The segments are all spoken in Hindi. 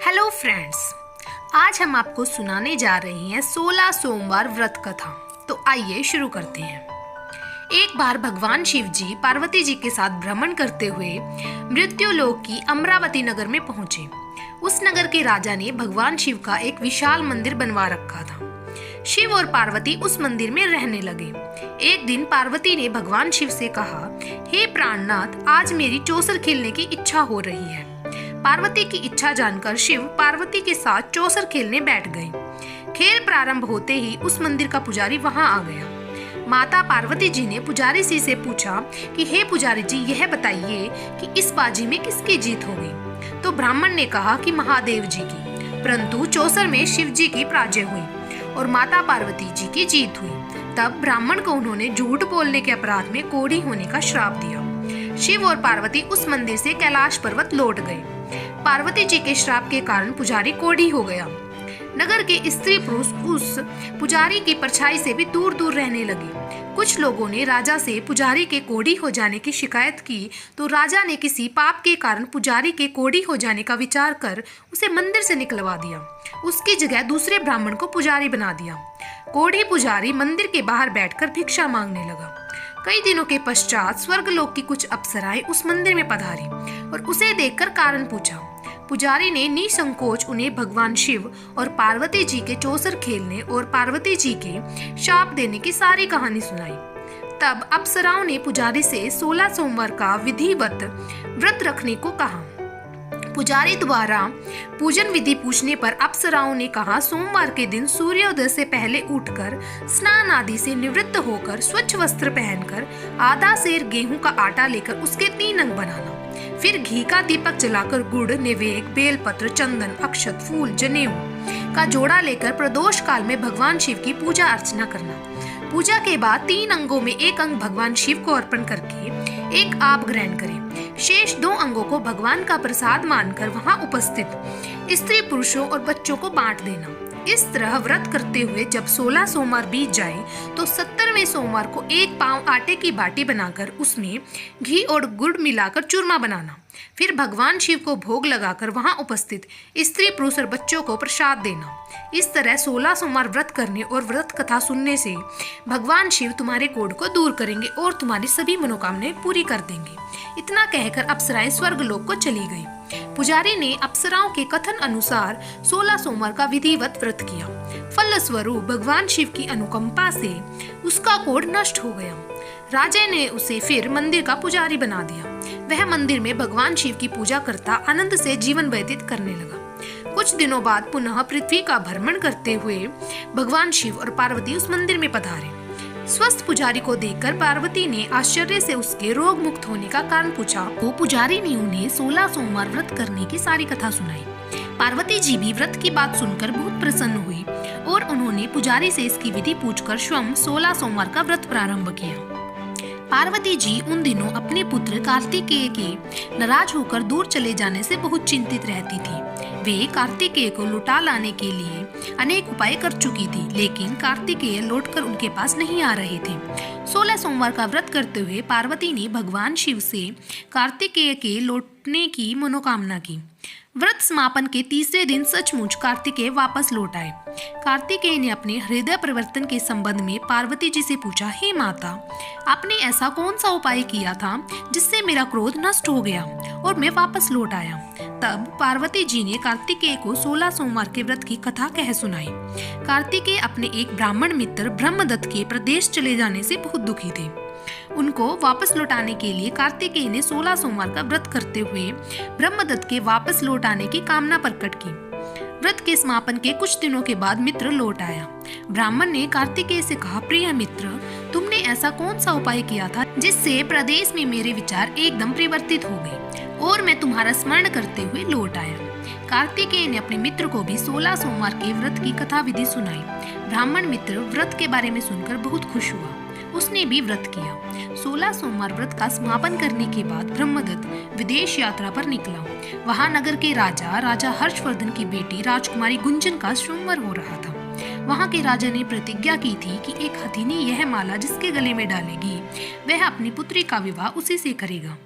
हेलो फ्रेंड्स, आज हम आपको सुनाने जा रहे हैं 16 सोमवार व्रत कथा। तो आइए शुरू करते हैं। एक बार भगवान शिव जी पार्वती जी के साथ भ्रमण करते हुए मृत्युलोक की अमरावती नगर में पहुंचे। उस नगर के राजा ने भगवान शिव का एक विशाल मंदिर बनवा रखा था। शिव और पार्वती उस मंदिर में रहने लगे। एक दिन पार्वती ने भगवान शिव से कहा, हे प्राणनाथ, आज मेरी चौसर खेलने की इच्छा हो रही है। पार्वती की इच्छा जानकर शिव पार्वती के साथ चौसर खेलने बैठ गए। खेल प्रारंभ होते ही उस मंदिर का पुजारी वहां आ गया। माता पार्वती जी ने पुजारी जी से पूछा कि हे पुजारी जी, यह बताइए कि इस बाजी में किसकी जीत होगी। तो ब्राह्मण ने कहा कि महादेव जी की, परंतु चौसर में शिव जी की पराजय हुई और माता पार्वती जी की जीत हुई। तब ब्राह्मण को उन्होंने झूठ बोलने के अपराध में कोढ़ी होने का श्राप दिया। शिव और पार्वती उस मंदिर से कैलाश पर्वत लौट गए। पार्वती जी के श्राप के कारण पुजारी कोढ़ी हो गया। नगर के स्त्री पुरुष उस पुजारी की परछाई से भी दूर दूर रहने लगे। कुछ लोगों ने राजा से पुजारी के कोढ़ी हो जाने की शिकायत की, तो राजा ने किसी पाप के कारण पुजारी के कोढ़ी हो जाने का विचार कर उसे मंदिर से निकलवा दिया। उसकी जगह दूसरे ब्राह्मण को पुजारी बना दिया। कोढ़ी पुजारी मंदिर के बाहर बैठकर भिक्षा मांगने लगा। कई दिनों के पश्चात स्वर्गलोक की कुछ अप्सराएं उस मंदिर में पधारी और उसे देखकर कारण पूछा। पुजारी ने निसंकोच उन्हें भगवान शिव और पार्वती जी के चौसर खेलने और पार्वती जी के शाप देने की सारी कहानी सुनाई। तब अप्सराओं ने पुजारी से 16 सोमवार का विधिवत व्रत रखने को कहा। पुजारी द्वारा पूजन विधि पूछने पर अप्सराओं ने कहा, सोमवार के दिन सूर्योदय से पहले उठकर स्नान आदि से निवृत्त होकर स्वच्छ वस्त्र पहनकर आधा सेर गेहूं का आटा लेकर उसके 3 अंग बनाना। फिर घी का दीपक जलाकर गुड़, निवेद, बेलपत्र, चंदन, अक्षत, फूल, जनेऊ का जोड़ा लेकर प्रदोष काल में भगवान शिव की पूजा अर्चना करना। पूजा के बाद 3 अंगों में एक अंग भगवान शिव को अर्पण करके एक आप ग्रहण करें। शेष 2 अंगों को भगवान का प्रसाद मानकर वहां उपस्थित स्त्री पुरुषों और बच्चों को बांट देना। इस तरह व्रत करते हुए जब 16 सोमवार बीत जाए तो 70वें सोमवार को 1 पाव आटे की बाटी बनाकर उसमें घी और गुड़ मिलाकर चूरमा बनाना। फिर भगवान शिव को भोग लगाकर वहां उपस्थित स्त्री पुरुष और बच्चों को प्रसाद देना। इस तरह 16 सोमवार व्रत करने और व्रत कथा सुनने से भगवान शिव तुम्हारे कोढ़ को दूर करेंगे और तुम्हारी सभी मनोकामनाएं पूरी कर देंगे। इतना कहकर अप्सराएं स्वर्गलोक को चली गई। पुजारी ने अप्सराओं के कथन अनुसार 16 सोमवार का विधिवत व्रत किया। फलस्वरूप भगवान शिव की अनुकंपा से उसका कोढ़ नष्ट हो गया। राजा ने उसे फिर मंदिर का पुजारी बना दिया। वह मंदिर में भगवान शिव की पूजा करता आनंद से जीवन व्यतीत करने लगा। कुछ दिनों बाद पुनः पृथ्वी का भ्रमण करते हुए भगवान शिव और पार्वती उस मंदिर में पधारे। स्वस्थ पुजारी को देखकर पार्वती ने आश्चर्य से उसके रोग मुक्त होने का कारण पूछा। तो पुजारी ने उन्हें 16 सोमवार व्रत करने की सारी कथा सुनाई। पार्वती जी भी व्रत की बात सुनकर बहुत प्रसन्न हुई और उन्होंने पुजारी से इसकी विधि पूछकर स्वयं 16 सोमवार का व्रत प्रारंभ किया। पार्वती जी उन दिनों अपने पुत्र कार्तिकेय के नाराज होकर दूर चले जाने से बहुत चिंतित रहती थी। वे कार्तिकेय को लौटा लाने के लिए अनेक उपाय कर चुकी थी, लेकिन कार्तिकेय लौटकर उनके पास नहीं आ रहे थे। 16 सोमवार का व्रत करते हुए पार्वती ने भगवान शिव से कार्तिकेय के लौटने की मनोकामना की। व्रत समापन के तीसरे दिन सचमुच कार्तिकेय वापस लौट आए। कार्तिकेय ने अपने हृदय परिवर्तन के संबंध में पार्वती जी से पूछा, हे माता, आपने ऐसा कौन सा उपाय किया था जिससे मेरा क्रोध नष्ट हो गया और मैं वापस लौट आया। तब पार्वती जी ने कार्तिकेय को 16 सोमवार के व्रत की कथा कह सुनाई। कार्तिकेय अपने एक ब्राह्मण मित्र ब्रह्मदत्त के प्रदेश चले जाने से बहुत दुखी थे। उनको वापस लौटाने के लिए कार्तिकेय ने 16 सोमवार का व्रत करते हुए ब्रह्मदत्त के वापस लौट आने की कामना प्रकट की। व्रत के समापन के कुछ दिनों के बाद मित्र लौट आया। ब्राह्मण ने कार्तिकेय से कहा, प्रिय मित्र, तुमने ऐसा कौन सा उपाय किया था जिससे प्रदेश में मेरे विचार एकदम परिवर्तित हो गए और मैं तुम्हारा स्मरण करते हुए लौट आया। कार्तिकेय ने अपने मित्र को भी 16 सोमवार के व्रत की कथा विधि सुनाई। ब्राह्मण मित्र व्रत के बारे में सुनकर बहुत खुश हुआ। उसने भी व्रत किया। 16 सोमवार व्रत का समापन करने के बाद ब्रह्मदत्त विदेश यात्रा पर निकला। वहां नगर के राजा हर्षवर्धन की बेटी राजकुमारी गुंजन का स्वयंवर हो रहा था। वहां के राजा ने प्रतिज्ञा की थी कि एक हथिनी यह माला जिसके गले में डालेगी वह अपनी पुत्री का विवाह उसी से करेगा।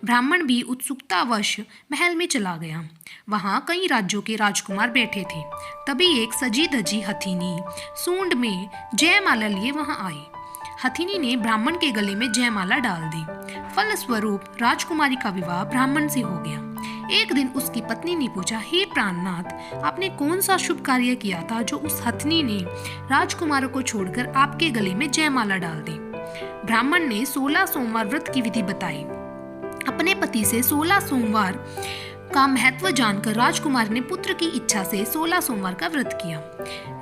ब्राह्मण भी उत्सुकतावश महल में चला गया। वहाँ कई राज्यों के राजकुमार बैठे थे। तभी एक सजी धजी हथिनी सूंड में जयमाला लिए वहाँ आई। हथिनी ने ब्राह्मण के गले में जयमाला डाल दी। फलस्वरूप राजकुमारी का विवाह ब्राह्मण से हो गया। एक दिन उसकी पत्नी ने पूछा, हे प्राणनाथ, आपने कौन सा शुभ कार्य किया था जो उस हथिनी ने राजकुमारों को छोड़कर आपके गले में जयमाला डाल दी? ब्राह्मण ने 16 सोमवार व्रत की विधि बताई। अपने पति से 16 सोमवार का महत्व जानकर राजकुमार ने पुत्र की इच्छा से 16 सोमवार का व्रत किया।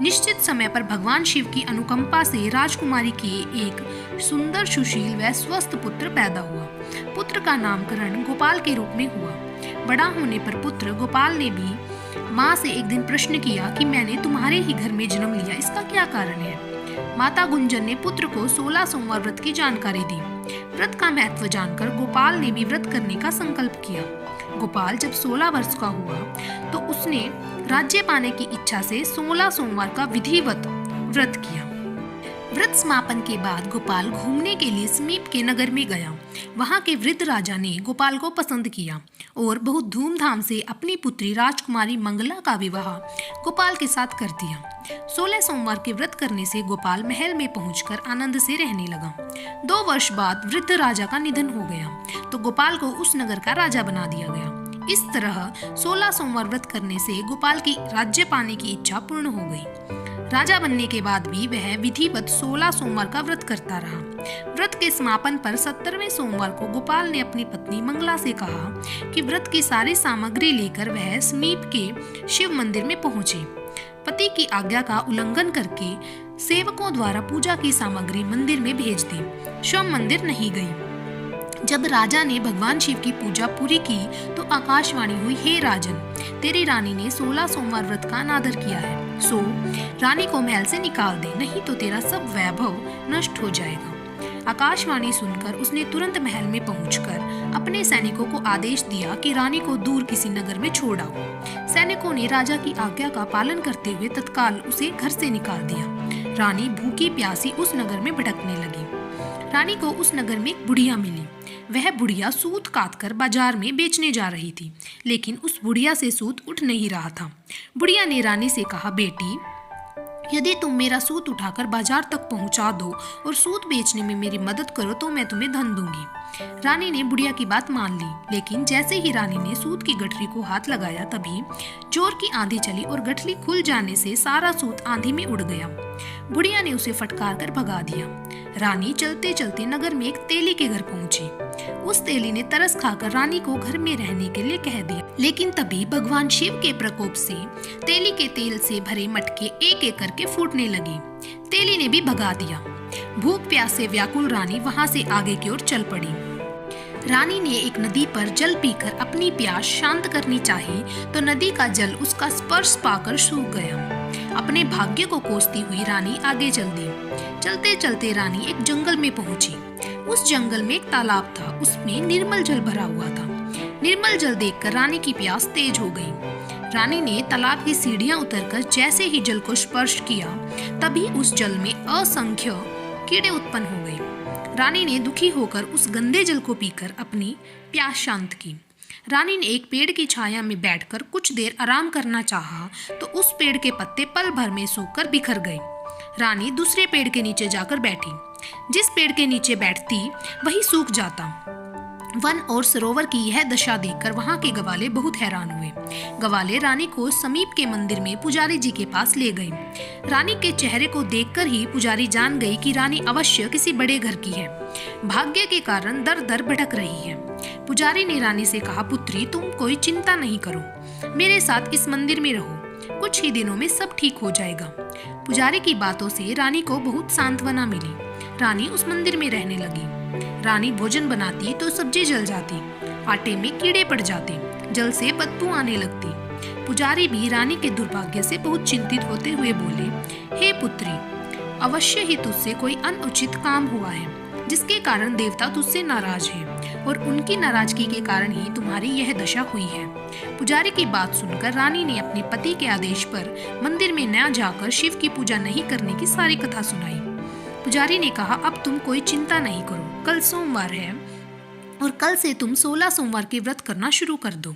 निश्चित समय पर भगवान शिव की अनुकंपा से राजकुमारी के एक सुंदर, सुशील व स्वस्थ पुत्र पैदा हुआ। पुत्र का नामकरण गोपाल के रूप में हुआ। बड़ा होने पर पुत्र गोपाल ने भी माँ से एक दिन प्रश्न किया कि मैंने तुम्हारे ही घर में जन्म लिया, इसका क्या कारण है? माता गुंजन ने पुत्र को 16 सोमवार व्रत की जानकारी दी। व्रत का महत्व जानकर गोपाल ने भी व्रत करने का संकल्प किया। गोपाल जब 16 वर्ष का हुआ तो उसने राज्य पाने की इच्छा से 16 सोमवार का विधिवत व्रत किया। व्रत समापन के बाद गोपाल घूमने के लिए समीप के नगर में गया। वहां के वृद्ध राजा ने गोपाल को पसंद किया और बहुत धूमधाम से अपनी पुत्री राजकुमारी मंगला का विवाह गोपाल के साथ कर दिया। 16 सोमवार के व्रत करने से गोपाल महल में पहुंचकर आनंद से रहने लगा। 2 वर्ष बाद वृद्ध राजा का निधन हो गया तो गोपाल को उस नगर का राजा बना दिया गया। इस तरह 16 सोमवार व्रत करने से गोपाल की राज्य पाने की इच्छा पूर्ण हो गई। राजा बनने के बाद भी वह विधिवत 16 सोमवार का व्रत करता रहा। व्रत के समापन पर 17वें सोमवार को गोपाल ने अपनी पत्नी मंगला से कहा कि व्रत की सारी सामग्री लेकर वह समीप के शिव मंदिर में पहुंचे। पति की आज्ञा का उल्लंघन करके सेवकों द्वारा पूजा की सामग्री मंदिर में भेज दी। शिव मंदिर नहीं गई। जब राजा ने भगवान शिव की पूजा पूरी की तो आकाशवाणी हुई, हे राजन, तेरी रानी ने 16 सोमवार व्रत का अनादर किया है, सो रानी को महल से निकाल दे, नहीं तो तेरा सब वैभव नष्ट हो जाएगा। आकाशवाणी सुनकर उसने तुरंत महल में पहुंचकर अपने सैनिकों को आदेश दिया कि रानी को दूर किसी नगर में छोड़ आओ। सैनिकों ने राजा की आज्ञा का पालन करते हुए तत्काल उसे घर से निकाल दिया। रानी भूखी प्यासी उस नगर में भटकने लगी। रानी को उस नगर में एक बुढ़िया मिली। वह बुढ़िया सूत काटकर बाजार में बेचने जा रही थी, लेकिन उस बुढ़िया से सूत उठ नहीं रहा था। बुढ़िया ने रानी से कहा, बेटी, यदि तुम मेरा सूत उठाकर बाजार तक पहुंचा दो और सूत बेचने में मेरी मदद करो तो मैं तुम्हें धन दूंगी। रानी ने बुढ़िया की बात मान ली, लेकिन जैसे ही रानी ने सूत की गठरी को हाथ लगाया तभी जोर की आंधी चली और गठरी खुल जाने से सारा सूत आंधी में उड़ गया। बुढ़िया ने उसे फटकार कर भगा दिया। रानी चलते चलते नगर में एक तेली के घर पहुंची। उस तेली ने तरस खाकर रानी को घर में रहने के लिए कह दिया, लेकिन तभी भगवान शिव के प्रकोप से तेली के तेल से भरे मटके एक एक करके फूटने लगे। तेली ने भी भगा दिया। भूख प्यास से व्याकुल रानी वहां से आगे की ओर चल पड़ी। रानी ने एक नदी पर जल पीकर अपनी प्यास शांत करनी चाही तो नदी का जल उसका स्पर्श पाकर सूख गया। अपने भाग्य को कोसती हुई रानी आगे चल दी। चलते चलते रानी एक जंगल में पहुंची। उस जंगल में एक तालाब था, उसमें निर्मल जल भरा हुआ था। निर्मल जल देखकर रानी की प्यास तेज हो गई। रानी ने तालाब की सीढ़ियां उतरकर जैसे ही जल को स्पर्श किया तभी उस जल में असंख्य कीड़े उत्पन्न हो गए। रानी ने दुखी होकर उस गंदे जल को पीकर अपनी प्यास शांत की। रानी ने एक पेड़ की छाया में बैठकर कुछ देर आराम करना चाहा तो उस पेड़ के पत्ते पल भर में सूखकर बिखर गए। रानी दूसरे पेड़ के नीचे जाकर बैठी। जिस पेड़ के नीचे बैठती वही सूख जाता। वन और सरोवर की यह दशा देखकर वहां के गवाले बहुत हैरान हुए। गवाले रानी को समीप के मंदिर में पुजारी जी के पास ले गए। रानी के चेहरे को देखकर ही पुजारी जान गई कि रानी अवश्य किसी बड़े घर की है। भाग्य के कारण दर दर भटक रही है। पुजारी ने रानी से कहा, पुत्री, तुम कोई चिंता नहीं करो, मेरे साथ इस मंदिर में रहो, कुछ ही दिनों में सब ठीक हो जाएगा। पुजारी की बातों से रानी को बहुत सांत्वना मिली। रानी उस मंदिर में रहने लगी। रानी भोजन बनाती तो सब्जी जल जाती, आटे में कीड़े पड़ जाते, जल से बदबू आने लगती। पुजारी भी रानी के दुर्भाग्य से बहुत चिंतित होते हुए बोले, हे पुत्री, अवश्य ही तुझसे कोई अनुचित काम हुआ है जिसके कारण देवता तुझसे नाराज हैं और उनकी नाराजगी के कारण ही तुम्हारी यह दशा हुई है। पुजारी की बात सुनकर रानी ने अपने पति के आदेश पर मंदिर में न जाकर शिव की पूजा नहीं करने की सारी कथा सुनाई। पुजारी ने कहा, अब तुम कोई चिंता नहीं करो, कल सोमवार है, और कल से तुम 16 सोमवार के व्रत करना शुरू कर दो।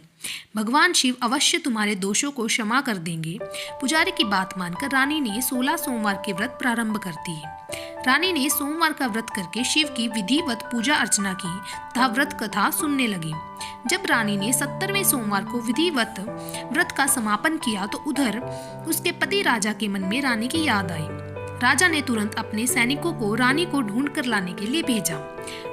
भगवान शिव अवश्य तुम्हारे दोषों को क्षमा कर देंगे। पुजारी की बात मानकर रानी ने 16 सोमवार के व्रत प्रारंभ कर दिए। रानी ने सोमवार का व्रत करके शिव की विधिवत पूजा अर्चना की तथा व्रत कथा सुनने लगी। जब रानी ने 70वें सोमवार को विधिवत व्रत का समापन किया तो उधर उसके पति राजा के मन में रानी की याद आई। राजा ने तुरंत अपने सैनिकों को रानी को ढूंढ कर लाने के लिए भेजा।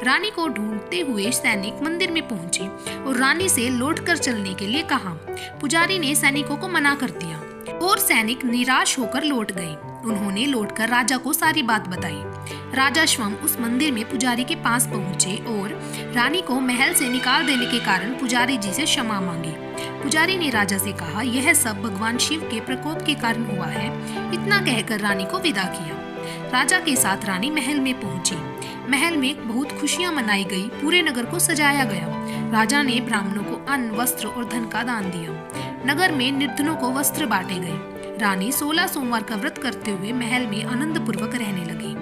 रानी को ढूंढते हुए सैनिक मंदिर में पहुंचे और रानी से लौट कर चलने के लिए कहा। पुजारी ने सैनिकों को मना कर दिया और सैनिक निराश होकर लौट गए। उन्होंने लौटकर राजा को सारी बात बताई। राजा स्वयं उस मंदिर में पुजारी के पास पहुंचे और रानी को महल से निकाल देने के कारण पुजारी जी से क्षमा मांगी। पुजारी ने राजा से कहा, यह सब भगवान शिव के प्रकोप के कारण हुआ है। इतना कहकर रानी को विदा किया। राजा के साथ रानी महल में पहुंची। महल में बहुत खुशियां मनाई गई। पूरे नगर को सजाया गया। राजा ने ब्राह्मणों को अन्न, वस्त्र और धन का दान दिया। नगर में निर्धनों को वस्त्र बांटे गए। रानी 16 सोमवार का व्रत करते हुए महल में आनंद पूर्वक रहने लगी।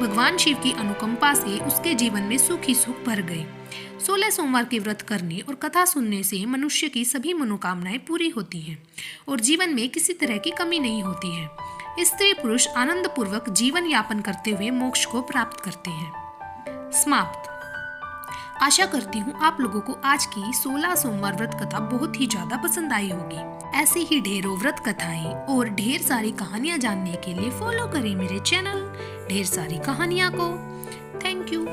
भगवान शिव की अनुकंपा से उसके जीवन में सुख ही सुख भर गए। 16 सोमवार के व्रत करने और कथा सुनने से मनुष्य की सभी मनोकामनाएं पूरी होती हैं और जीवन में किसी तरह की कमी नहीं होती है। स्त्री पुरुष आनंद पूर्वक जीवन यापन करते हुए मोक्ष को प्राप्त करते हैं। समाप्त। आशा करती हूँ आप लोगों को आज की 16 सोमवार व्रत कथा बहुत ही ज्यादा पसंद आई होगी। ऐसी ही ढेरों व्रत कथाएं और ढेर सारी कहानियां जानने के लिए फॉलो करें मेरे चैनल ढेर सारी कहानियां को। Thank you.